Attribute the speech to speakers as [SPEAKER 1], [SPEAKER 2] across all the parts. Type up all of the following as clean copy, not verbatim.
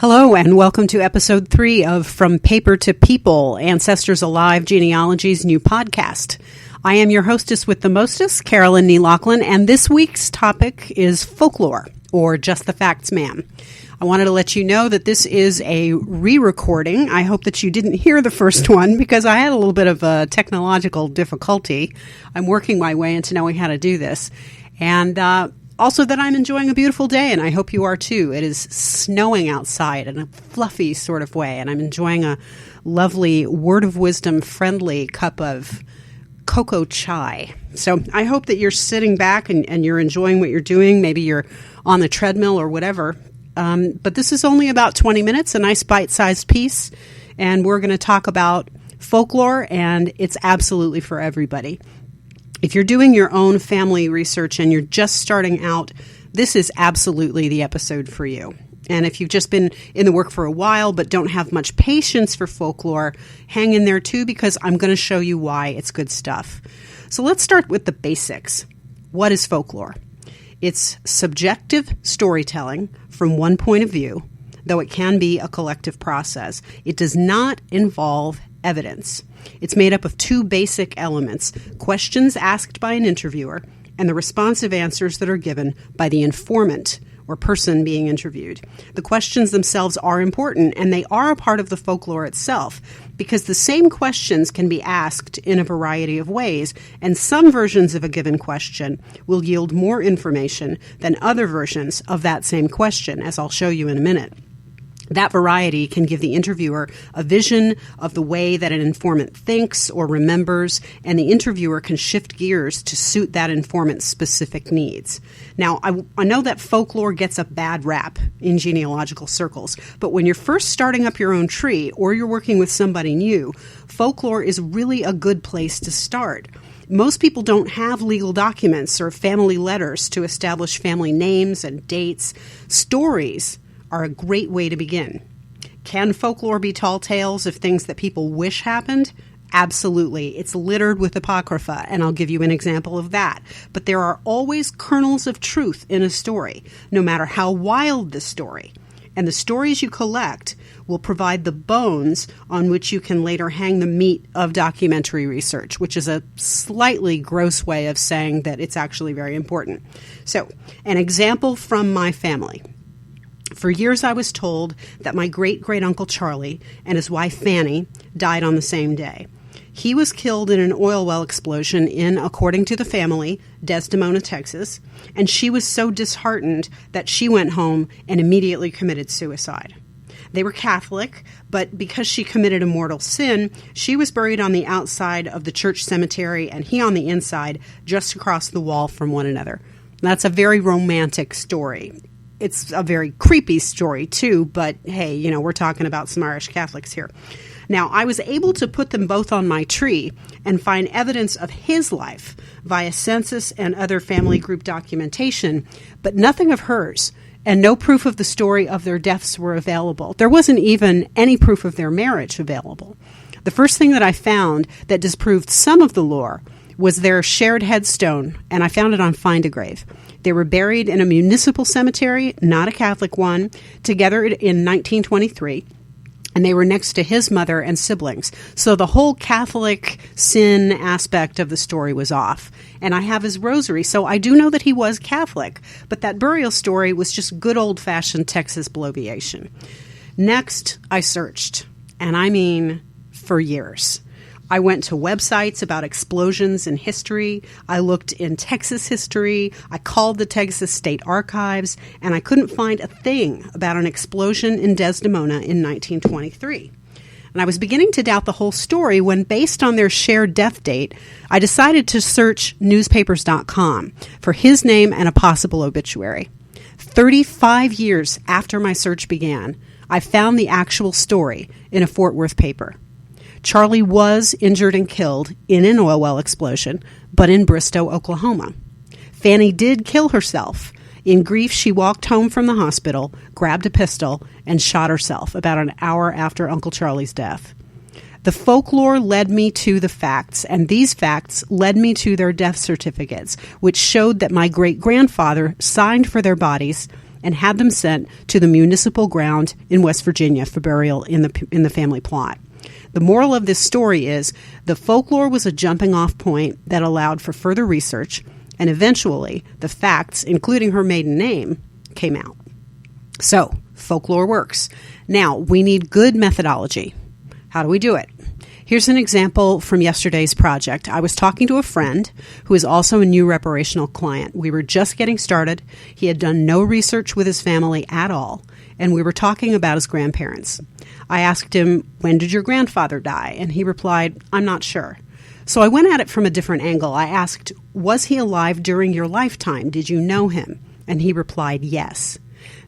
[SPEAKER 1] Hello, and welcome to episode 3 of From Paper to People, Ancestors Alive Genealogy's new podcast. I am your hostess with the mostest, Carolyn Nee Laughlin, and this week's topic is folklore, or just the facts, ma'am. I wanted to let you know that this is a re-recording. I hope that you didn't hear the first one because I had a little bit of a technological difficulty. I'm working my way into knowing how to do this. And also that I'm enjoying a beautiful day, and I hope you are too. It is snowing outside in a fluffy sort of way, and I'm enjoying a lovely word of wisdom friendly cup of cocoa chai. So I hope that you're sitting back and you're enjoying what you're doing. Maybe you're on the treadmill or whatever. But this is only about 20 minutes, a nice bite-sized piece, and we're going to talk about folklore, and it's absolutely for everybody. If you're doing your own family research and you're just starting out, this is absolutely the episode for you. And if you've just been in the work for a while but don't have much patience for folklore, hang in there too, because I'm going to show you why it's good stuff. So let's start with the basics. What is folklore? It's subjective storytelling from one point of view, though it can be a collective process. It does not involve evidence. It's made up of two basic elements: questions asked by an interviewer and the responsive answers that are given by the informant or person being interviewed. The questions themselves are important, and they are a part of the folklore itself, because the same questions can be asked in a variety of ways, and some versions of a given question will yield more information than other versions of that same question, as I'll show you in a minute. That variety can give the interviewer a vision of the way that an informant thinks or remembers, and the interviewer can shift gears to suit that informant's specific needs. Now, I know that folklore gets a bad rap in genealogical circles, but when you're first starting up your own tree or you're working with somebody new, folklore is really a good place to start. Most people don't have legal documents or family letters to establish family names and dates. Stories are a great way to begin. Can folklore be tall tales of things that people wish happened? Absolutely. It's littered with apocrypha, and I'll give you an example of that. But there are always kernels of truth in a story, no matter how wild the story. And the stories you collect will provide the bones on which you can later hang the meat of documentary research, which is a slightly gross way of saying that it's actually very important. So, an example from my family. For years, I was told that my great-great-uncle Charlie and his wife Fanny died on the same day. He was killed in an oil well explosion in, according to the family, Desdemona, Texas, and she was so disheartened that she went home and immediately committed suicide. They were Catholic, but because she committed a mortal sin, she was buried on the outside of the church cemetery and he on the inside, just across the wall from one another. That's a very romantic story. It's a very creepy story, too, but hey, we're talking about some Irish Catholics here. Now, I was able to put them both on my tree and find evidence of his life via census and other family group documentation, but nothing of hers, and no proof of the story of their deaths were available. There wasn't even any proof of their marriage available. The first thing that I found that disproved some of the lore was their shared headstone, and I found it on Find a Grave. They were buried in a municipal cemetery, not a Catholic one, together in 1923, and they were next to his mother and siblings. So the whole Catholic sin aspect of the story was off. And I have his rosary, so I do know that he was Catholic, but that burial story was just good old-fashioned Texas bloviation. Next, I searched, and I mean for years. I went to websites about explosions in history. I looked in Texas history. I called the Texas State Archives, and I couldn't find a thing about an explosion in Desdemona in 1923. And I was beginning to doubt the whole story when, based on their shared death date, I decided to search newspapers.com for his name and a possible obituary. 35 years after my search began, I found the actual story in a Fort Worth paper. Charlie was injured and killed in an oil well explosion, but in Bristow, Oklahoma. Fanny did kill herself. In grief, she walked home from the hospital, grabbed a pistol, and shot herself about an hour after Uncle Charlie's death. The folklore led me to the facts, and these facts led me to their death certificates, which showed that my great-grandfather signed for their bodies and had them sent to the municipal ground in West Virginia for burial in the family plot. The moral of this story is the folklore was a jumping-off point that allowed for further research, and eventually the facts, including her maiden name, came out. So, folklore works. Now, we need good methodology. How do we do it? Here's an example from yesterday's project. I was talking to a friend who is also a new reparational client. We were just getting started. He had done no research with his family at all, and we were talking about his grandparents. I asked him, "When did your grandfather die?" And he replied, "I'm not sure." So I went at it from a different angle. I asked, "Was he alive during your lifetime? Did you know him?" And he replied, "Yes."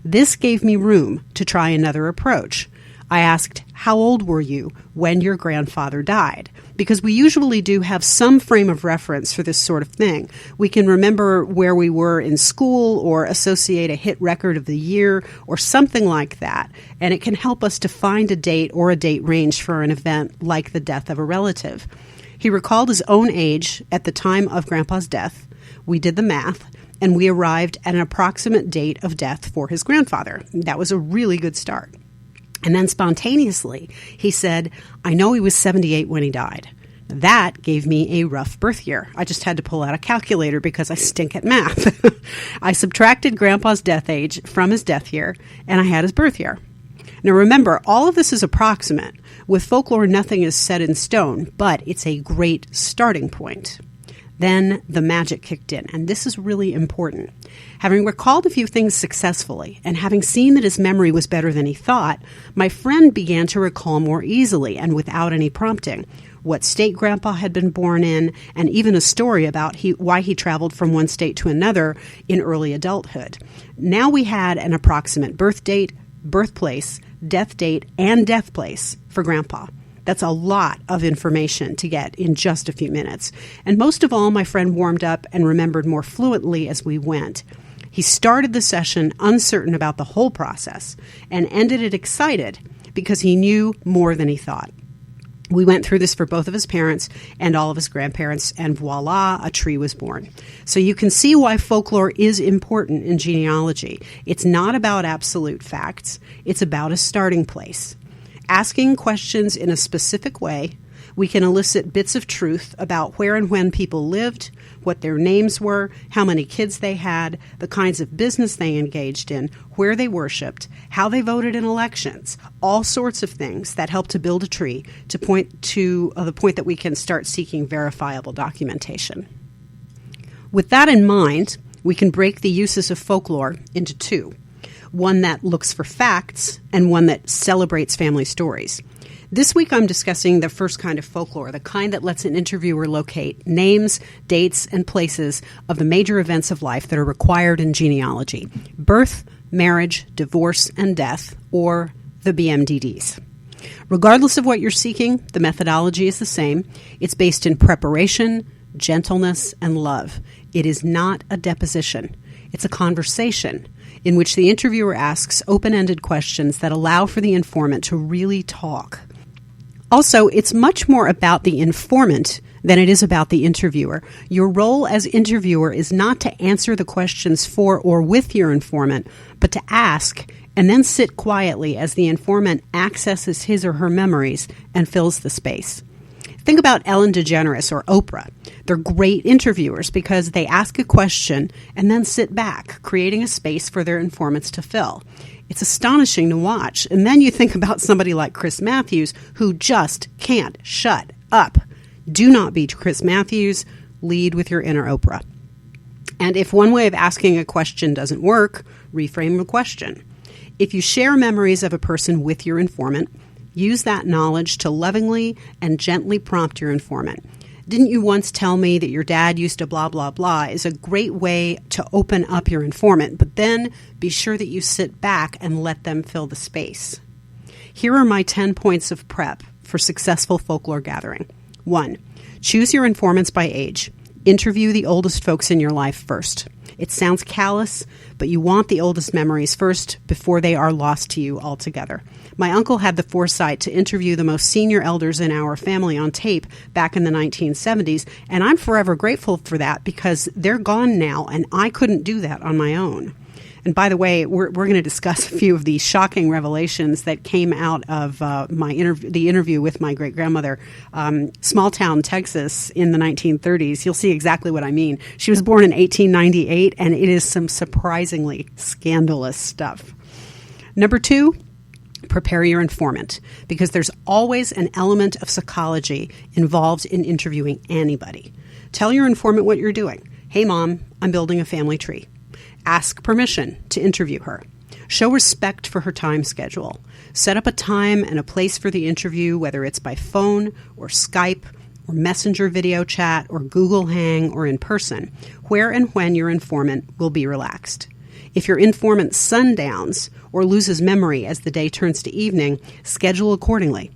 [SPEAKER 1] This gave me room to try another approach. I asked, "How old were you when your grandfather died?" Because we usually do have some frame of reference for this sort of thing. We can remember where we were in school or associate a hit record of the year or something like that, and it can help us to find a date or a date range for an event like the death of a relative. He recalled his own age at the time of Grandpa's death. We did the math, and we arrived at an approximate date of death for his grandfather. That was a really good start. And then spontaneously, he said, "I know he was 78 when he died." That gave me a rough birth year. I just had to pull out a calculator because I stink at math. I subtracted Grandpa's death age from his death year, and I had his birth year. Now remember, all of this is approximate. With folklore, nothing is set in stone, but it's a great starting point. Then the magic kicked in, and this is really important. Having recalled a few things successfully, and having seen that his memory was better than he thought, my friend began to recall more easily and without any prompting what state Grandpa had been born in, and even a story about why he traveled from one state to another in early adulthood. Now we had an approximate birth date, birthplace, death date, and death place for Grandpa. That's a lot of information to get in just a few minutes. And most of all, my friend warmed up and remembered more fluently as we went. He started the session uncertain about the whole process and ended it excited because he knew more than he thought. We went through this for both of his parents and all of his grandparents, and voila, a tree was born. So you can see why folklore is important in genealogy. It's not about absolute facts. It's about a starting place. Asking questions in a specific way, we can elicit bits of truth about where and when people lived, what their names were, how many kids they had, the kinds of business they engaged in, where they worshipped, how they voted in elections, all sorts of things that help to build a tree to point to the point that we can start seeking verifiable documentation. With that in mind, we can break the uses of folklore into two. One that looks for facts, and one that celebrates family stories. This week I'm discussing the first kind of folklore, the kind that lets an interviewer locate names, dates, and places of the major events of life that are required in genealogy: birth, marriage, divorce, and death, or the BMDDs. Regardless of what you're seeking, the methodology is the same. It's based in preparation, gentleness, and love. It is not a deposition. It's a conversation in which the interviewer asks open-ended questions that allow for the informant to really talk. Also, it's much more about the informant than it is about the interviewer. Your role as interviewer is not to answer the questions for or with your informant, but to ask and then sit quietly as the informant accesses his or her memories and fills the space. Think about Ellen DeGeneres or Oprah. They're great interviewers because they ask a question and then sit back, creating a space for their informants to fill. It's astonishing to watch. And then you think about somebody like Chris Matthews, who just can't shut up. Do not be Chris Matthews. Lead with your inner Oprah. And if one way of asking a question doesn't work, reframe the question. If you share memories of a person with your informant, use that knowledge to lovingly and gently prompt your informant. "Didn't you once tell me that your dad used to blah, blah, blah?" is a great way to open up your informant, but then be sure that you sit back and let them fill the space. Here are my 10 points of prep for successful folklore gathering. 1. Choose your informants by age. Interview the oldest folks in your life first. It sounds callous, but you want the oldest memories first before they are lost to you altogether. My uncle had the foresight to interview the most senior elders in our family on tape back in the 1970s, and I'm forever grateful for that because they're gone now, and I couldn't do that on my own. And by the way, we're going to discuss a few of the shocking revelations that came out of the interview with my great-grandmother, small town Texas in the 1930s. You'll see exactly what I mean. She was born in 1898, and it is some surprisingly scandalous stuff. Number 2, prepare your informant, because there's always an element of psychology involved in interviewing anybody. Tell your informant what you're doing. Hey, Mom, I'm building a family tree. Ask permission to interview her. Show respect for her time schedule. Set up a time and a place for the interview, whether it's by phone or Skype or Messenger video chat or Google Hang or in person, where and when your informant will be relaxed. If your informant sundowns or loses memory as the day turns to evening, schedule accordingly.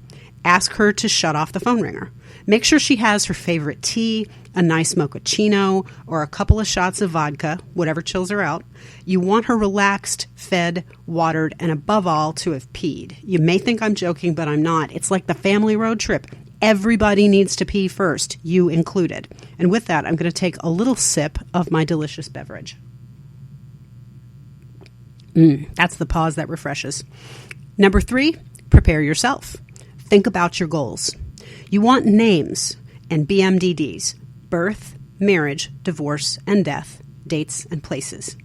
[SPEAKER 1] Ask her to shut off the phone ringer. Make sure she has her favorite tea, a nice mochaccino, or a couple of shots of vodka, whatever chills her out. You want her relaxed, fed, watered, and above all, to have peed. You may think I'm joking, but I'm not. It's like the family road trip. Everybody needs to pee first, you included. And with that, I'm going to take a little sip of my delicious beverage. That's the pause that refreshes. Number 3, prepare yourself. Think about your goals. You want names and BMDDs, birth, marriage, divorce, and death, dates, and places.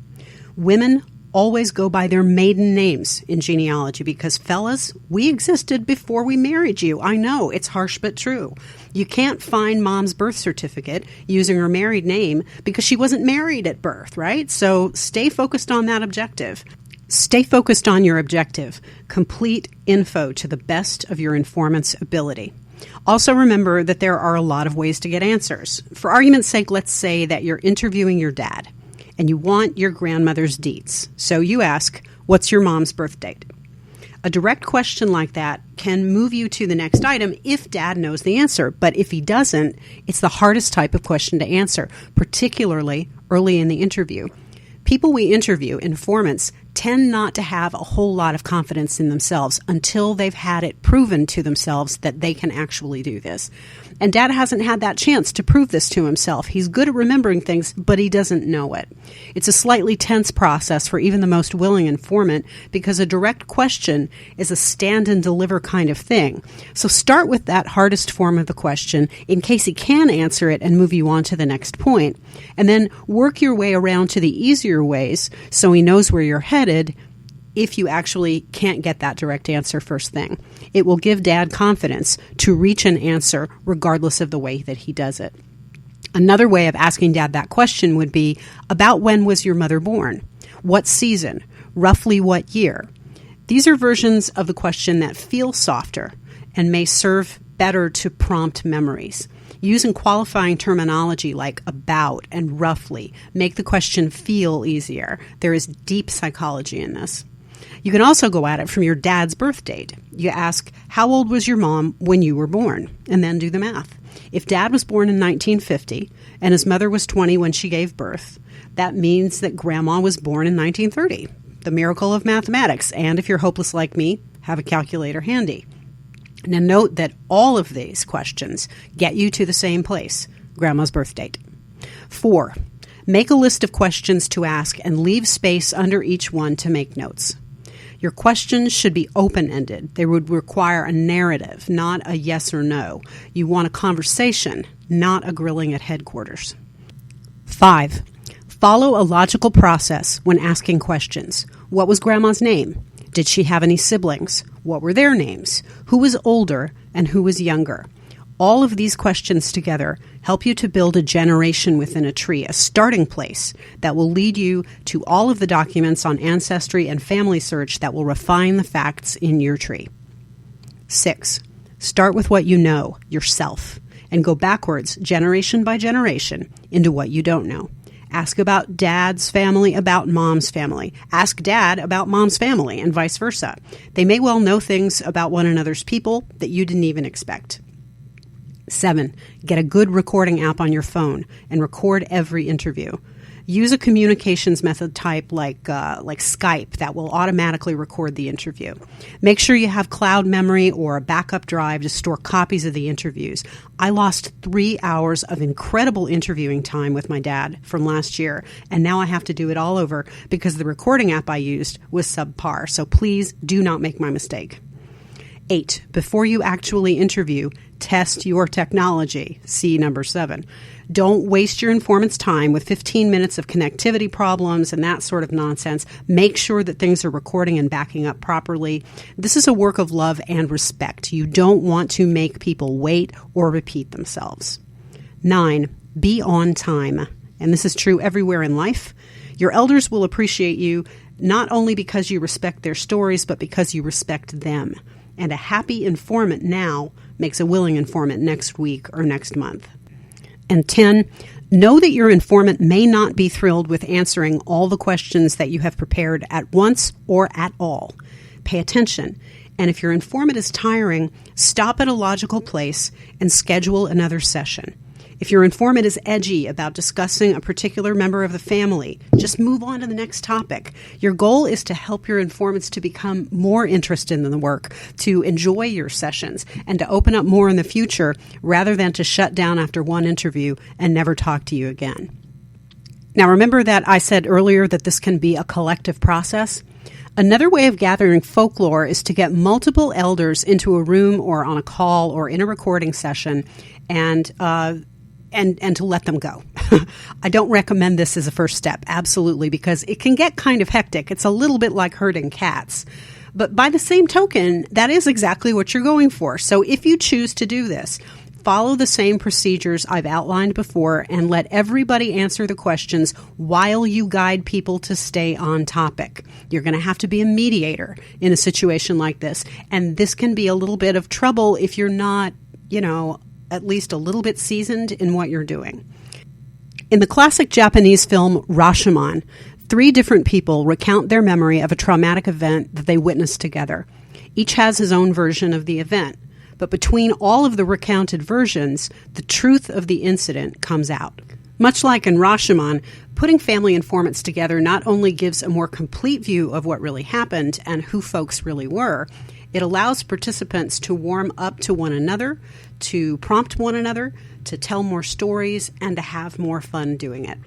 [SPEAKER 1] Women always go by their maiden names in genealogy because, fellas, we existed before we married you. I know, it's harsh but true. You can't find Mom's birth certificate using her married name because she wasn't married at birth, right? So stay focused on that objective. Stay focused on your objective. Complete info to the best of your informant's ability. Also remember that there are a lot of ways to get answers. For argument's sake, let's say that you're interviewing your dad and you want your grandmother's deets. So you ask, what's your mom's birth date? A direct question like that can move you to the next item if dad knows the answer. But if he doesn't, it's the hardest type of question to answer, particularly early in the interview. People we interview, informants, tend not to have a whole lot of confidence in themselves until they've had it proven to themselves that they can actually do this. And Dad hasn't had that chance to prove this to himself. He's good at remembering things, but he doesn't know it. It's a slightly tense process for even the most willing informant because a direct question is a stand and deliver kind of thing. So start with that hardest form of the question in case he can answer it and move you on to the next point. And then work your way around to the easier ways so he knows where you're headed if you actually can't get that direct answer first thing. It will give Dad confidence to reach an answer regardless of the way that he does it. Another way of asking Dad that question would be, about when was your mother born? What season? Roughly what year? These are versions of the question that feel softer and may serve better to prompt memories. Using qualifying terminology like about and roughly make the question feel easier. There is deep psychology in this. You can also go at it from your dad's birth date. You ask, how old was your mom when you were born? And then do the math. If Dad was born in 1950 and his mother was 20 when she gave birth, that means that Grandma was born in 1930. The miracle of mathematics. And if you're hopeless like me, have a calculator handy. Now note that all of these questions get you to the same place, Grandma's birth date. 4, make a list of questions to ask and leave space under each one to make notes. Your questions should be open-ended. They would require a narrative, not a yes or no. You want a conversation, not a grilling at headquarters. 5, follow a logical process when asking questions. What was Grandma's name? Did she have any siblings? What were their names? Who was older and who was younger? All of these questions together help you to build a generation within a tree, a starting place that will lead you to all of the documents on Ancestry and Family Search that will refine the facts in your tree. 6, start with what you know, yourself, and go backwards, generation by generation, into what you don't know. Ask about Dad's family, about Mom's family. Ask Dad about Mom's family, and vice versa. They may well know things about one another's people that you didn't even expect. 7, get a good recording app on your phone and record every interview. Use a communications method type like Skype that will automatically record the interview. Make sure you have cloud memory or a backup drive to store copies of the interviews. I lost 3 hours of incredible interviewing time with my dad from last year, and now I have to do it all over because the recording app I used was subpar. So please do not make my mistake. 8. Before you actually interview, test your technology. See number 7. Don't waste your informant's time with 15 minutes of connectivity problems and that sort of nonsense. Make sure that things are recording and backing up properly. This is a work of love and respect. You don't want to make people wait or repeat themselves. 9. Be on time. And this is true everywhere in life. Your elders will appreciate you not only because you respect their stories, but because you respect them. And a happy informant now makes a willing informant next week or next month. And 10, know that your informant may not be thrilled with answering all the questions that you have prepared at once or at all. Pay attention. And if your informant is tiring, stop at a logical place and schedule another session. If your informant is edgy about discussing a particular member of the family, just move on to the next topic. Your goal is to help your informants to become more interested in the work, to enjoy your sessions, and to open up more in the future rather than to shut down after one interview and never talk to you again. Now, remember that I said earlier that this can be a collective process? Another way of gathering folklore is to get multiple elders into a room or on a call or in a recording session and to let them go. I don't recommend this as a first step, absolutely, because it can get kind of hectic. It's a little bit like herding cats. But by the same token, that is exactly what you're going for. So if you choose to do this, follow the same procedures I've outlined before and let everybody answer the questions while you guide people to stay on topic. You're going to have to be a mediator in a situation like this. And this can be a little bit of trouble if you're not, at least a little bit seasoned in what you're doing. In the classic Japanese film Rashomon, 3 different people recount their memory of a traumatic event that they witnessed together. Each has his own version of the event, but between all of the recounted versions, the truth of the incident comes out. Much like in Rashomon, putting family informants together not only gives a more complete view of what really happened and who folks really were, it allows participants to warm up to one another, to prompt one another, to tell more stories, and to have more fun doing it.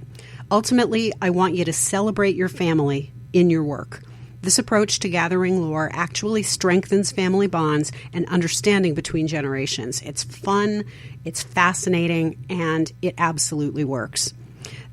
[SPEAKER 1] Ultimately, I want you to celebrate your family in your work. This approach to gathering lore actually strengthens family bonds and understanding between generations. It's fun, it's fascinating, and it absolutely works.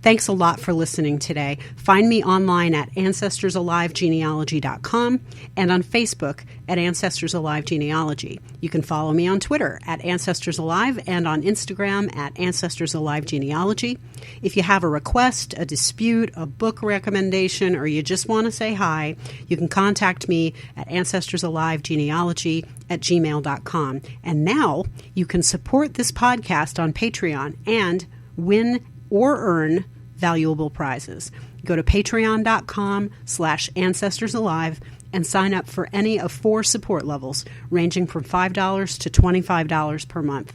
[SPEAKER 1] Thanks a lot for listening today. Find me online at AncestorsAliveGenealogy.com and on Facebook at Ancestors Alive Genealogy. You can follow me on Twitter at Ancestors Alive and on Instagram at Ancestors Alive Genealogy. If you have a request, a dispute, a book recommendation, or you just want to say hi, you can contact me at AncestorsAliveGenealogy@gmail.com. And now you can support this podcast on Patreon and win or earn valuable prizes. Go to patreon.com/ancestorsalive and sign up for any of 4 support levels, ranging from $5 to $25 per month.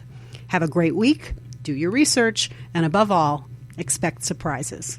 [SPEAKER 1] Have a great week, do your research, and above all, expect surprises.